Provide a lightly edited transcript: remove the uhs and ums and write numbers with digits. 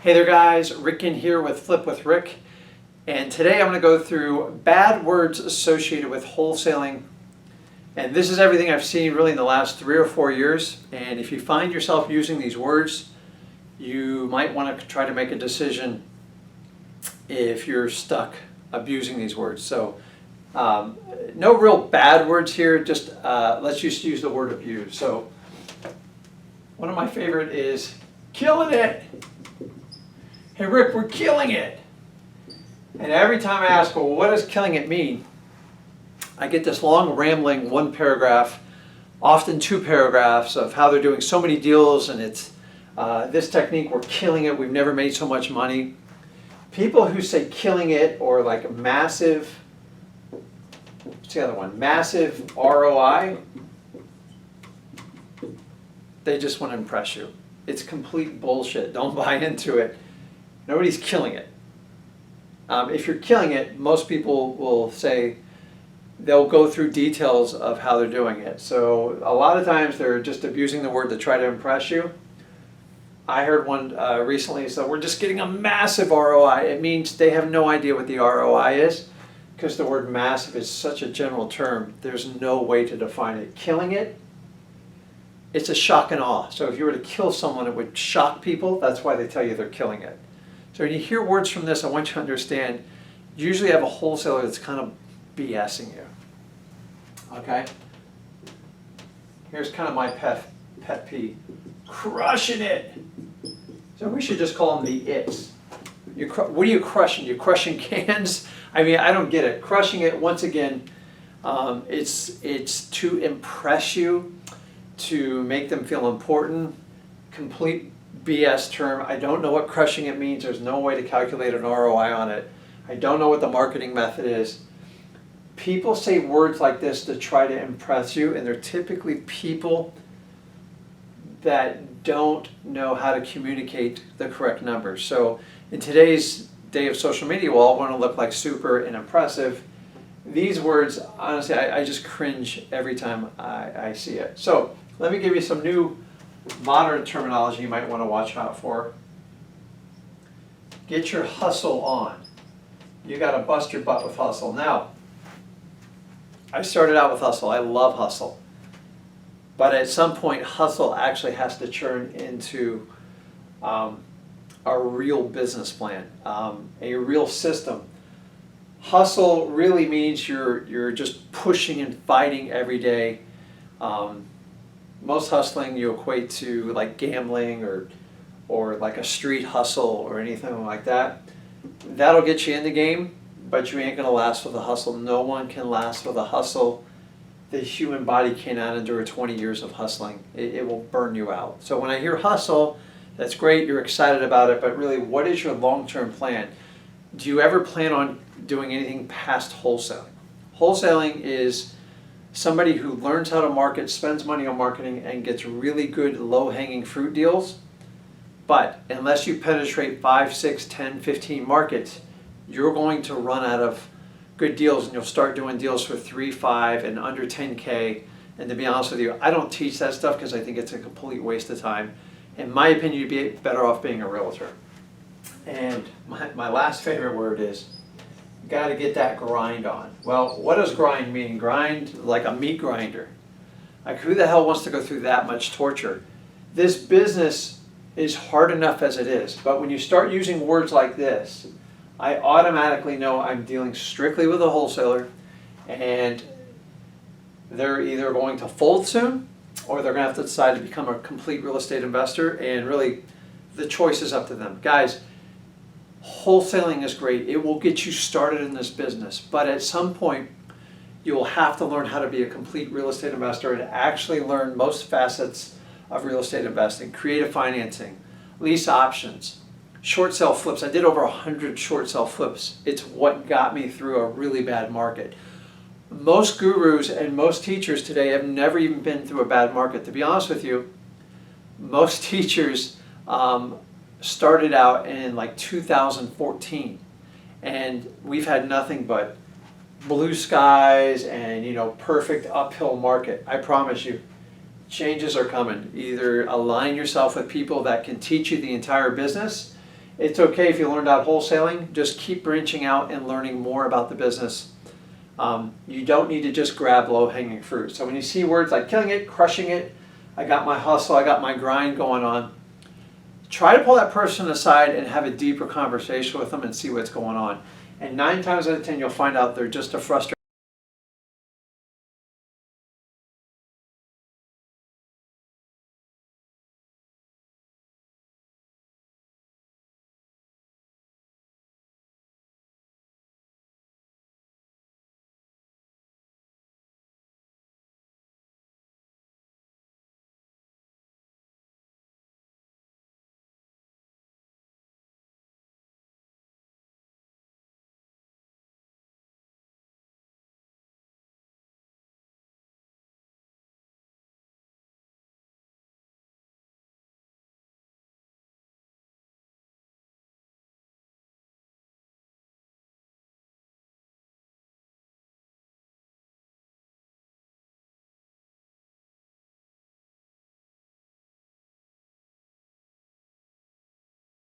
Hey there guys, Rick in here with Flip with Rick, and today I'm going to go through bad words associated with wholesaling, and this is everything I've seen really in the last 3 or 4 years. And if you find yourself using these words, you might want to try to make a decision if you're stuck abusing these words. So no real bad words here, just let's just use the word abuse. So one of my favorite is killing it. Hey Rick, we're killing it. And every time I ask, well, what does killing it mean? I get this long rambling 1 paragraph, often 2 paragraphs of how they're doing so many deals, and it's this technique, we're killing it, we've never made so much money. People who say killing it or like massive, what's the other one? Massive ROI, they just want to impress you. It's complete bullshit. Don't buy into it. Nobody's killing it. If you're killing it, most people will say they'll go through details of how they're doing it. So a lot of times they're just abusing the word to try to impress you. I heard one recently, so we're just getting a massive ROI. It means they have no idea what the ROI is because the word massive is such a general term. There's no way to define it. Killing it, it's a shock and awe. So if you were to kill someone, it would shock people. That's why they tell you they're killing it. So when you hear words from this, I want you to understand, you usually have a wholesaler that's kind of BSing you. Okay? Here's kind of my pet peeve. Crushing it. So we should just call them the its. What are you crushing? You're crushing cans? I mean, I don't get it. Crushing it, once again, it's to impress you, to make them feel important. Complete BS term. I don't know what crushing it means. There's no way to calculate an ROI on it. I don't know what the marketing method is. People say words like this to try to impress you, and they're typically people that don't know how to communicate the correct numbers. So in today's day of social media, we all want to look like super and impressive. These words, honestly, I just cringe every time I see it. So let me give you some new modern terminology you might want to watch out for. Get your hustle on. You got to bust your butt with hustle. Now, I started out with hustle. I love hustle. But at some point, hustle actually has to turn into a real business plan, a real system. Hustle really means you're just pushing and fighting every day. Most hustling you equate to like gambling or like a street hustle or anything like that. That'll get you in the game, but you ain't gonna last with a hustle. No one can last with a hustle. The human body cannot endure 20 years of hustling. It will burn you out. So when I hear hustle, that's great, you're excited about it, but really, what is your long-term plan? Do you ever plan on doing anything past wholesaling? Wholesaling is somebody who learns how to market, spends money on marketing, and gets really good low-hanging fruit deals. But unless you penetrate 5, 6, 10, 15 markets, you're going to run out of good deals, and you'll start doing deals for 3, 5, and under 10K. And to be honest with you, I don't teach that stuff because I think it's a complete waste of time. In my opinion, you'd be better off being a realtor. And my last favorite word is, you got to get that grind on. Well, what does grind mean? Grind like a meat grinder. Like, who the hell wants to go through that much torture? This business is hard enough as it is, but when you start using words like this, I automatically know I'm dealing strictly with a wholesaler, and they're either going to fold soon or they're going to have to decide to become a complete real estate investor, and really the choice is up to them. Guys, wholesaling is great. It will get you started in this business, but at some point you will have to learn how to be a complete real estate investor and actually learn most facets of real estate investing: creative financing, lease options, short sale flips. I did over 100 short sale flips. It's what got me through a really bad market. Most gurus and most teachers today have never even been through a bad market. To be honest with you, most teachers started out in like 2014, and we've had nothing but blue skies and perfect uphill market. I promise you, changes are coming. Either align yourself with people that can teach you the entire business. It's okay if you learned out wholesaling, just keep branching out and learning more about the business. You don't need to just grab low-hanging fruit. So when you see words like killing it, crushing it, I got my hustle, I got my grind going on, try to pull that person aside and have a deeper conversation with them and see what's going on. And 9 times out of 10, you'll find out they're just a frustrated